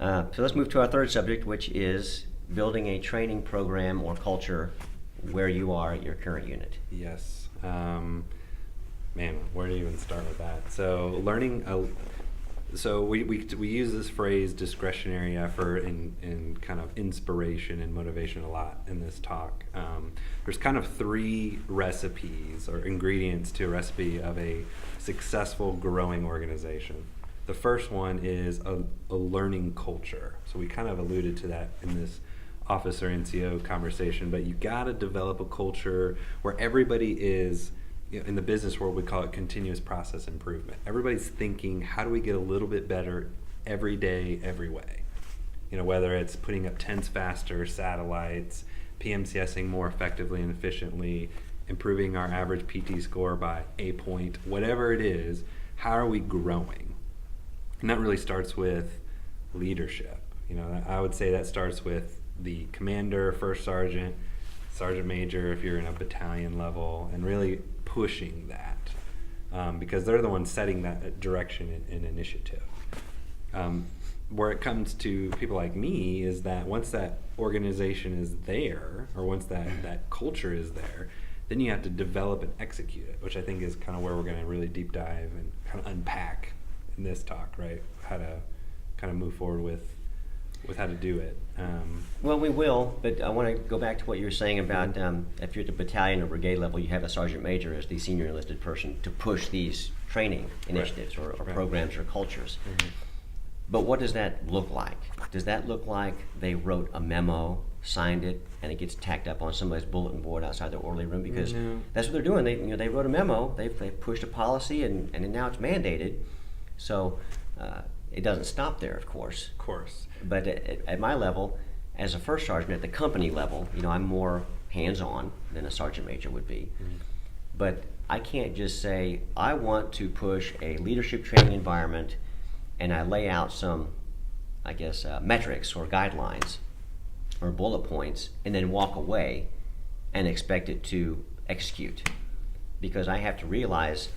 So let's move to our third subject, which is building a training program or culture where you are at your current unit. Yes. Man, where to even start with that? So learning. So we use this phrase discretionary effort and kind of inspiration and motivation a lot in this talk. There's kind of three recipes or ingredients to a recipe of a successful growing organization. The first one is a learning culture. So we kind of alluded to that in this officer NCO conversation, but you got to develop a culture where everybody is, in the business world, we call it continuous process improvement. Everybody's thinking, how do we get a little bit better every day, every way? Whether it's putting up tents faster, satellites, PMCSing more effectively and efficiently, improving our average PT score by a point, whatever it is, how are we growing? And that really starts with leadership. I would say that starts with the commander, first sergeant, sergeant major if you're in a battalion level, and really pushing that because they're the ones setting that direction and initiative. Where it comes to people like me is that once that organization is there, or once that culture is there, then you have to develop and execute it, which I think is kind of where we're going to really deep dive and kind of unpack in this talk, right? How to kind of move forward with how to do it. Well, we will, but I want to go back to what you were saying about if you're at the battalion or brigade level, you have a sergeant major as the senior enlisted person to push these training initiatives or programs or cultures. Mm-hmm. But what does that look like? Does that look like they wrote a memo, signed it, and it gets tacked up on somebody's bulletin board outside their orderly room? Because that's what they're doing. They wrote a memo, they've pushed a policy, and now it's mandated. So it doesn't stop there, of course. Of course. But at my level, as a first sergeant at the company level, I'm more hands-on than a sergeant major would be. Mm-hmm. But I can't just say, I want to push a leadership training environment, and I lay out some, metrics or guidelines or bullet points, and then walk away and expect it to execute. Because I have to realize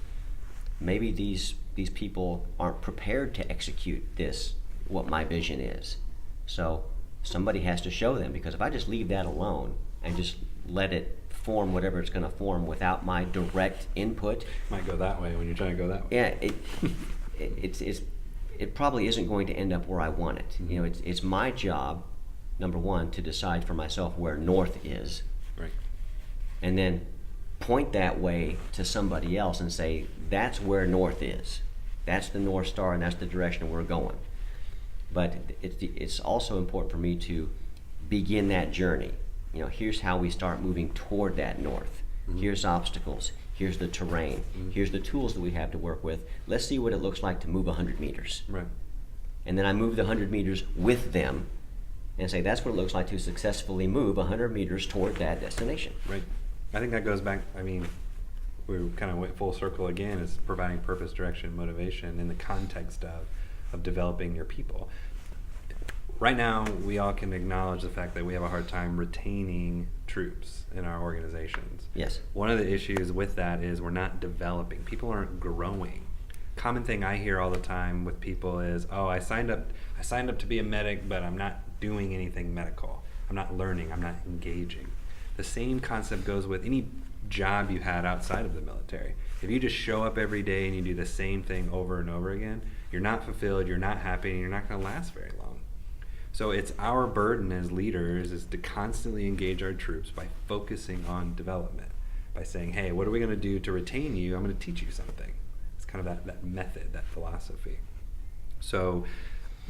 maybe these people aren't prepared to execute what my vision is. So somebody has to show them, because if I just leave that alone and just let it form whatever it's going to form without my direct input, might go that way when you're trying to go that way. Yeah, it probably isn't going to end up where I want it. Mm-hmm. It's my job, number one, to decide for myself where north is, right, and then point that way to somebody else and say, that's where north is. That's the North Star, and that's the direction we're going. But it's also important for me to begin that journey. Here's how we start moving toward that north. Mm-hmm. Here's obstacles. Here's the terrain. Mm-hmm. Here's the tools that we have to work with. Let's see what it looks like to move 100 meters. Right. And then I move the 100 meters with them and say, that's what it looks like to successfully move 100 meters toward that destination. Right. I think that goes back, we kind of went full circle again, is providing purpose, direction, motivation in the context of developing your people. Right now, we all can acknowledge the fact that we have a hard time retaining troops in our organizations. Yes. One of the issues with that is we're not developing. People aren't growing. Common thing I hear all the time with people is, I signed up to be a medic, but I'm not doing anything medical. I'm not learning. I'm not engaging. The same concept goes with any job you had outside of the military. If you just show up every day and you do the same thing over and over again, you're not fulfilled, you're not happy, and you're not going to last very long. So it's our burden as leaders is to constantly engage our troops by focusing on development, by saying, hey, what are we going to do to retain you? I'm going to teach you something. It's kind of that method, that philosophy. So,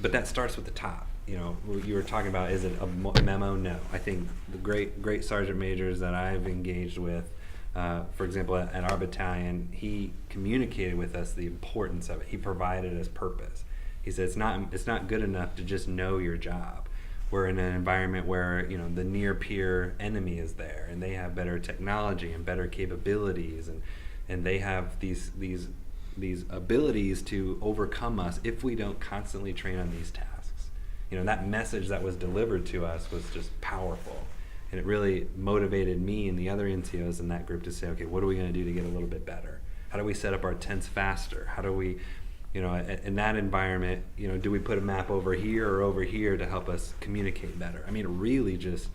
but that starts with the top. You were talking about, is it a memo? No. I think the great sergeant majors that I've engaged with, for example, at our battalion, he communicated with us the importance of it. He provided us purpose. He said it's not good enough to just know your job. We're in an environment where the near peer enemy is there, and they have better technology and better capabilities, and they have these abilities to overcome us if we don't constantly train on these tasks. That message that was delivered to us was just powerful, and it really motivated me and the other NCOs in that group to say, okay, what are we going to do to get a little bit better? How do we set up our tents faster? How do we You know, in that environment, you know, do we put a map over here or over here to help us communicate better? I mean, it really just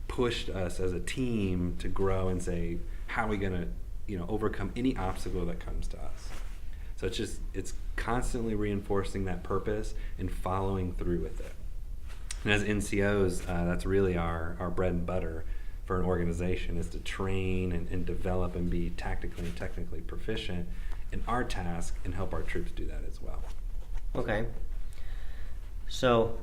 pushed us as a team to grow and say, how are we going to, you know, overcome any obstacle that comes to us? So it's constantly reinforcing that purpose and following through with it. And as NCOs, that's really our bread and butter for an organization, is to train and develop and be tactically and technically proficient in our task and help our troops do that as well. Okay. So,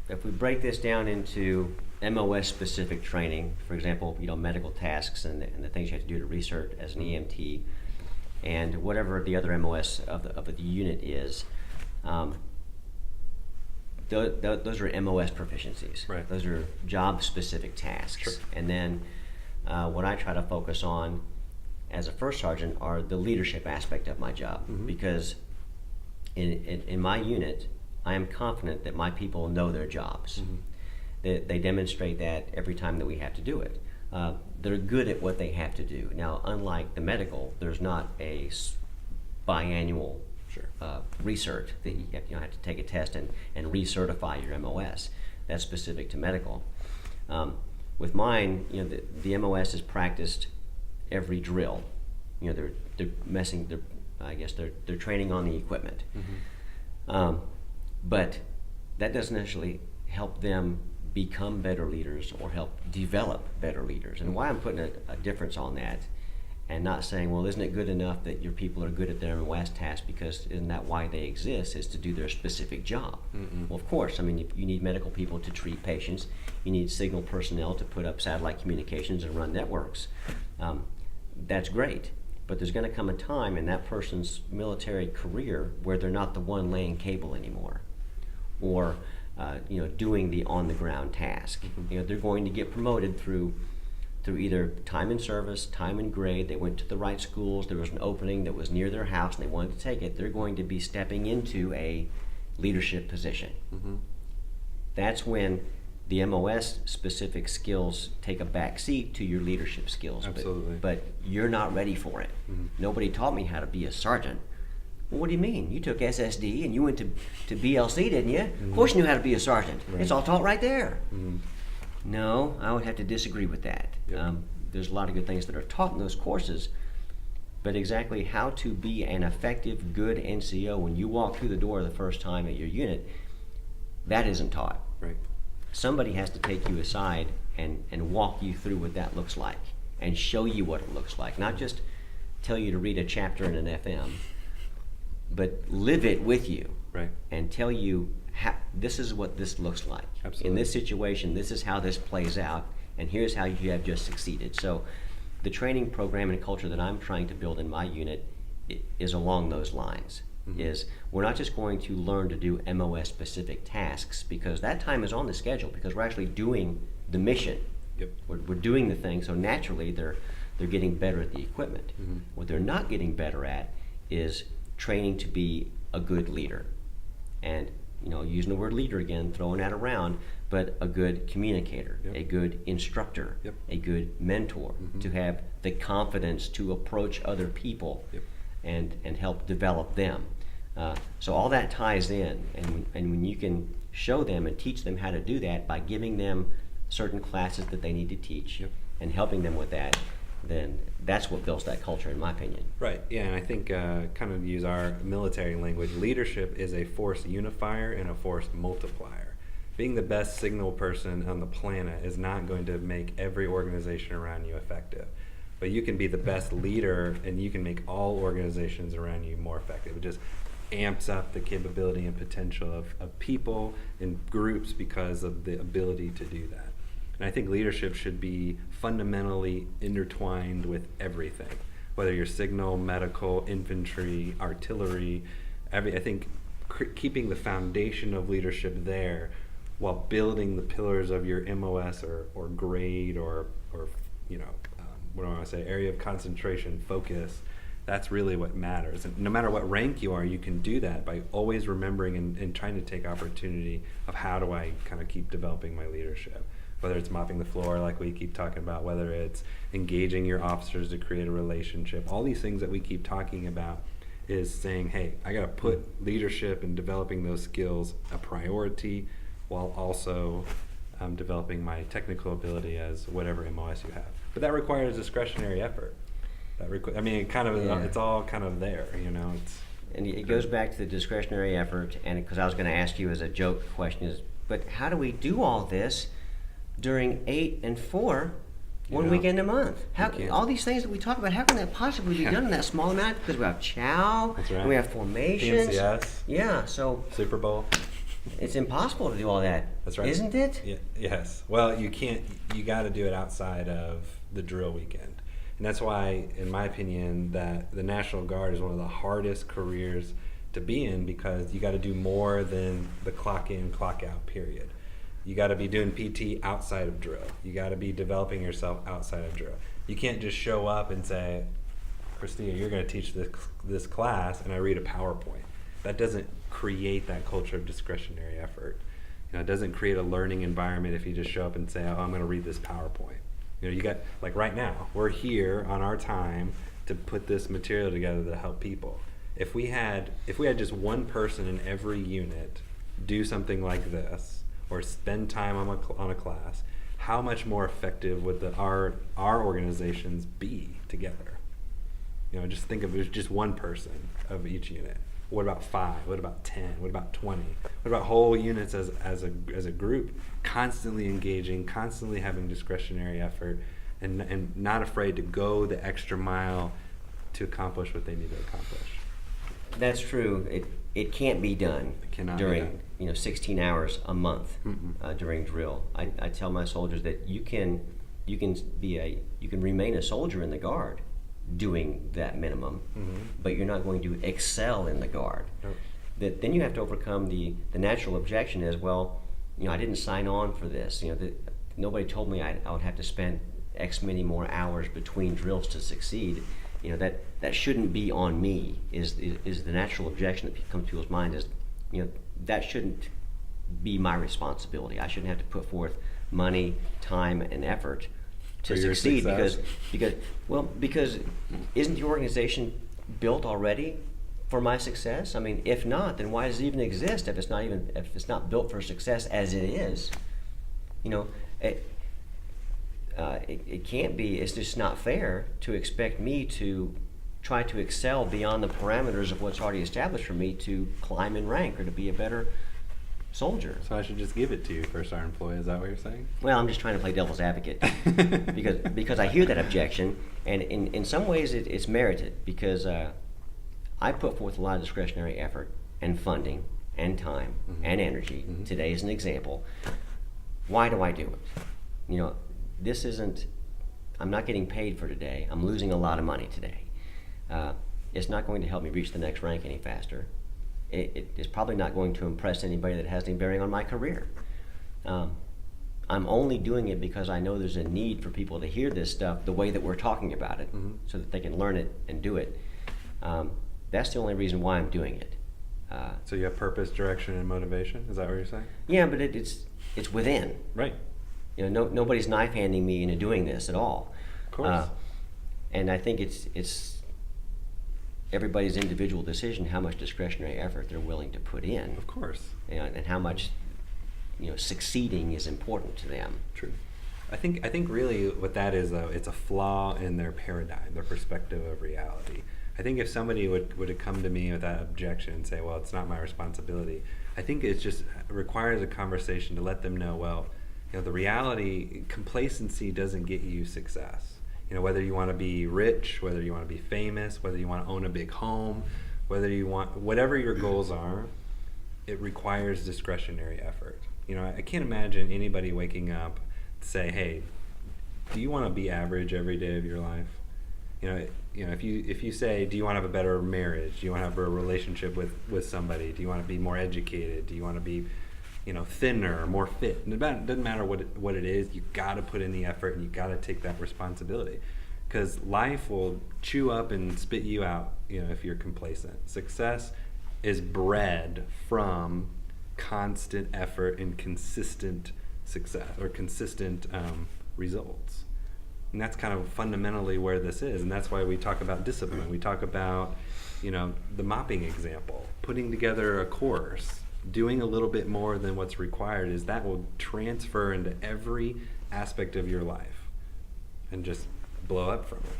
if we break this down into MOS specific training, for example, you know, medical tasks and the things you have to do to research as an EMT, and whatever the other MOS of the unit is, those are MOS proficiencies. Right. Those are job specific tasks. Sure. And then what I try to focus on as a first sergeant are the leadership aspect of my job, because in my unit, I am confident that my people know their jobs. They demonstrate that every time that we have to do it. They're good at what they have to do. Now, unlike the medical, there's not a biannual research that you have to take a test and recertify your MOS. That's specific to medical. With mine, you know, the MOS is practiced every drill. You know, they're training on the equipment. But that doesn't actually help them become better leaders or help develop better leaders. And why I'm putting a difference on that and not saying, well, isn't it good enough that your people are good at their MOS tasks, because isn't that why they exist, is to do their specific job? Well, of course, I mean, you need medical people to treat patients. You need signal personnel to put up satellite communications and run networks. That's great. But there's going to come a time in that person's military career where they're not the one laying cable anymore, or you know, doing the on-the-ground task. You know, they're going to get promoted through either time in service, time in grade. They went to the right schools. There was an opening that was near their house, and they wanted to take it. They're going to be stepping into a leadership position. That's when the MOS specific skills take a back seat to your leadership skills. Absolutely. But you're not ready for it. Nobody taught me how to be a sergeant. Well, what do you mean? You took SSD and you went to BLC, didn't you? Of course you knew how to be a sergeant. Right. It's all taught right there. No, I would have to disagree with that. Yep. There's a lot of good things that are taught in those courses, but exactly how to be an effective, good NCO when you walk through the door the first time at your unit, that isn't taught. Right. Somebody has to take you aside and walk you through what that looks like and show you what it looks like. Not just tell you to read a chapter in an FM, but live it with you. Right. And tell you, this is what this looks like. Absolutely. In this situation, this is how this plays out, and here's how you have just succeeded. So the training program and culture that I'm trying to build in my unit is along those lines. Is we're not just going to learn to do MOS specific tasks, because that time is on the schedule, because we're actually doing the mission. Yep. We're doing the thing, so naturally they're getting better at the equipment. What they're not getting better at is training to be a good leader. And, you know, using the word leader again, throwing that around, but a good communicator, Yep. a good instructor, Yep. a good mentor, to have the confidence to approach other people Yep. and help develop them. So all that ties in, and when you can show them and teach them how to do that by giving them certain classes that they need to teach, Yep. and helping them with that, then that's what builds that culture, in my opinion. Right. Yeah, and I think kind of use our military language, leadership is a force unifier and a force multiplier. Being the best signal person on the planet is not going to make every organization around you effective. But you can be the best leader, and you can make all organizations around you more effective. It just amps up the capability and potential of people and groups because of the ability to do that. And I think leadership should be fundamentally intertwined with everything, whether you're signal, medical, infantry, artillery. I think keeping the foundation of leadership there while building the pillars of your MOS or grade or you know, what do I want to say, area of concentration, focus. That's really what matters. And no matter what rank you are, you can do that by always remembering and trying to take opportunity of how do I kind of keep developing my leadership. Whether it's mopping the floor like we keep talking about, whether it's engaging your officers to create a relationship, all these things that we keep talking about is saying, hey, I got to put leadership and developing those skills a priority, while also developing my technical ability as whatever MOS you have. But that requires discretionary effort. I mean, it kind of Yeah. it's all kind of there, you know. It's And it goes back to the discretionary effort, and because I was going to ask you as a joke question is, but how do we do all this during 8 and 4, one Yeah. weekend a month? How can't. all these things that we talk about? How can that possibly be Yeah. done in that small amount? Because we have chow, That's right. and we have formations. PMCS, Yeah, so Super Bowl. it's impossible to do all that. That's right. Isn't it? Yes. Well, you can't. You got to do it outside of the drill weekend, and that's why, in my opinion, that the National Guard is one of the hardest careers to be in, because you got to do more than the clock in, clock out period. You got to be doing PT outside of drill. You got to be developing yourself outside of drill. You can't just show up and say, Christina, you're going to teach this class, and I read a PowerPoint. That doesn't create that culture of discretionary effort. You know, it doesn't create a learning environment if you just show up and say, oh, I'm going to read this PowerPoint. You know, you got, like right now, we're here on our time to put this material together to help people. If we had just one person in every unit do something like this, or spend time on a class, how much more effective would our organizations be together? You know, just think of it as just one person of each unit. What about 5? What about 10? What about 20? What about whole units as a group, constantly engaging, constantly having discretionary effort, and not afraid to go the extra mile to accomplish what they need to accomplish? That's true. It can't be done It cannot be during done. 16 hours a month Mm-mm. during drill. I tell my soldiers that you can remain a soldier in the Guard doing that minimum, but you're not going to excel in the Guard. Nope. That then you have to overcome the natural objection as well. I didn't sign on for this. Nobody told me I would have to spend X many more hours between drills to succeed. That shouldn't be on me. Is the natural objection that comes to people's mind is, that shouldn't be my responsibility. I shouldn't have to put forth money, time, and effort to For your succeed success. because isn't the organization built already for my success? I mean, if not, then why does it even exist if it's not built for success as it is? It can't be. It's just not fair to expect me to try to excel beyond the parameters of what's already established for me to climb in rank or to be a better soldier. So I should just give it to you, first-hour employee. Is that what you're saying? Well, I'm just trying to play devil's advocate because I hear that objection, and in some ways it's merited because I put forth a lot of discretionary effort and funding and time and energy. Today is an example. Why do I do it? This isn't. I'm not getting paid for today. I'm losing a lot of money today. It's not going to help me reach the next rank any faster. It's probably not going to impress anybody that has any bearing on my career. I'm only doing it because I know there's a need for people to hear this stuff the way that we're talking about it, so that they can learn it and do it. That's the only reason why I'm doing it. So you have purpose, direction, and motivation? Is that what you're saying? Yeah, but it's within. Right. Nobody's knife handing me into doing this at all. Of course. And I think it's everybody's individual decision how much discretionary effort they're willing to put in. Of course. And how much succeeding is important to them. True. I think really what that is, though, it's a flaw in their paradigm, their perspective of reality. I think if somebody would have come to me with that objection and say, well, it's not my responsibility, I think it just requires a conversation to let them know, well, the reality, complacency doesn't get you success. Whether you want to be rich, whether you want to be famous, whether you want to own a big home, whatever your goals are, it requires discretionary effort. I can't imagine anybody waking up to say, hey, do you want to be average every day of your life? If you say, do you want to have a better marriage? Do you want to have a relationship with somebody? Do you want to be more educated? Do you want to be thinner or more fit? And it doesn't matter what it is. You got to put in the effort, and you got to take that responsibility, because life will chew up and spit you out. If you're complacent, success is bred from constant effort and consistent success or consistent results. And that's kind of fundamentally where this is, and that's why we talk about discipline. We talk about you know, the mopping example, putting together a course, doing a little bit more than what's required, is that will transfer into every aspect of your life and just blow up from it.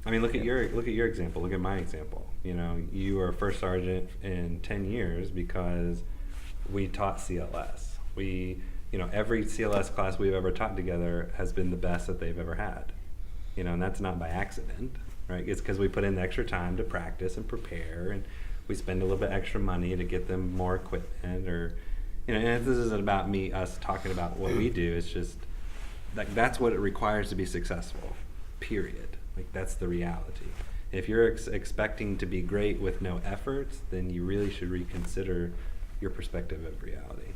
I mean, look at your example. Look at my example. You know, you were a first sergeant in 10 years because we taught CLS. We, you know, every CLS class we've ever taught together has been the best that they've ever had. You know, and that's not by accident, right? It's because we put in the extra time to practice and prepare, and we spend a little bit extra money to get them more equipment, or, you know, and this isn't about us talking about what we do. It's just like that's what it requires to be successful, period. Like, that's the reality. If you're expecting to be great with no efforts, then you really should reconsider your perspective of reality.